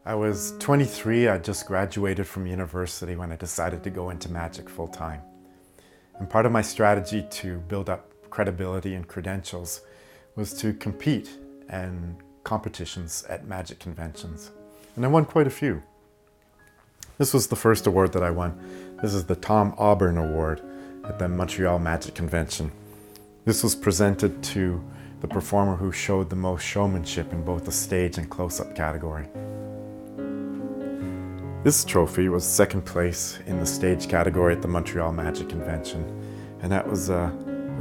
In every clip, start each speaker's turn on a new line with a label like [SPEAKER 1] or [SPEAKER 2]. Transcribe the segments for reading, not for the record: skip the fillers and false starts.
[SPEAKER 1] I was 23, I just graduated from university when I decided to go into magic full time. And part of my strategy to build up credibility and credentials was to compete in competitions at magic conventions. And I won quite a few. This was the first award that I won. This is the Tom Auburn Award at the Montreal Magic Convention. This was presented to the performer who showed the most showmanship in both the stage and close-up category. This trophy was second place in the stage category at the Montreal Magic Convention, and that was a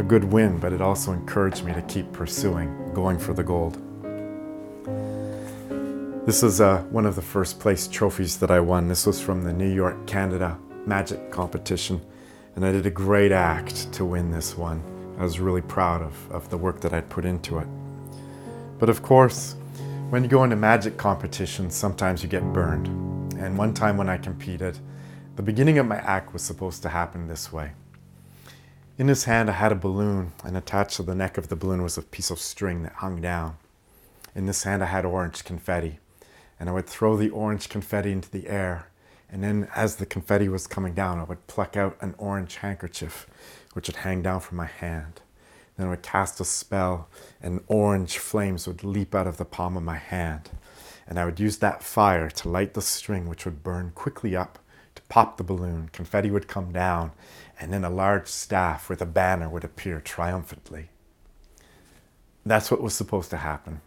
[SPEAKER 1] good win, but it also encouraged me to keep pursuing, going for the gold. This is one of the first place trophies that I won. This was from the New York, Canada Magic Competition, and I did a great act to win this one. I was really proud of the work that I'd put into it. But of course, when you go into magic competitions, sometimes you get burned. And one time when I competed, the beginning of my act was supposed to happen this way. In this hand I had a balloon, and attached to the neck of the balloon was a piece of string that hung down. In this hand I had orange confetti, and I would throw the orange confetti into the air, and then as the confetti was coming down, I would pluck out an orange handkerchief, which would hang down from my hand. Then I would cast a spell, and orange flames would leap out of the palm of my hand. And I would use that fire to light the string, which would burn quickly up to pop the balloon. Confetti would come down, and then a large staff with a banner would appear triumphantly. That's what was supposed to happen,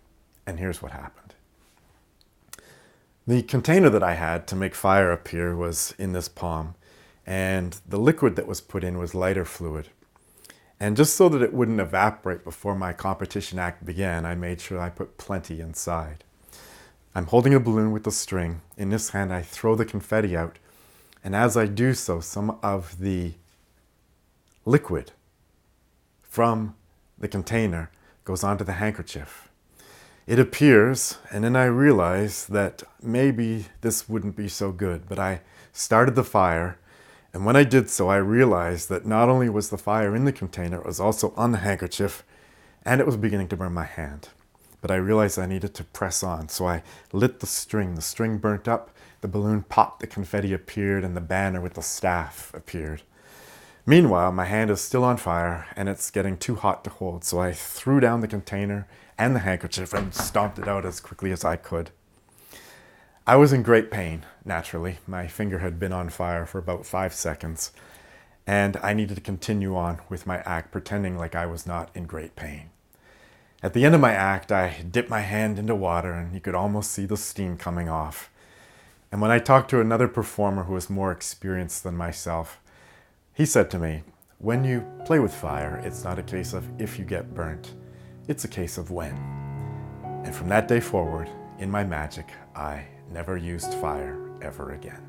[SPEAKER 1] and here's what happened. The container that I had to make fire appear was in this palm, and the liquid that was put in was lighter fluid. And just so that it wouldn't evaporate before my competition act began, I made sure I put plenty inside. I'm holding a balloon with the string. In this hand, I throw the confetti out, and as I do so, some of the liquid from the container goes onto the handkerchief. It appears, and then I realize that maybe this wouldn't be so good, but I started the fire, and when I did so, I realized that not only was the fire in the container, it was also on the handkerchief, and it was beginning to burn my hand. But I realized I needed to press on, so I lit the string. The string burnt up, the balloon popped, the confetti appeared, and the banner with the staff appeared. Meanwhile, my hand is still on fire, and it's getting too hot to hold, so I threw down the container and the handkerchief and stomped it out as quickly as I could. I was in great pain, naturally. My finger had been on fire for about 5 seconds, and I needed to continue on with my act, pretending like I was not in great pain. At the end of my act, I dipped my hand into water, and you could almost see the steam coming off. And when I talked to another performer who was more experienced than myself, he said to me, "When you play with fire, it's not a case of if you get burnt, it's a case of when." And from that day forward, in my magic, I never used fire ever again.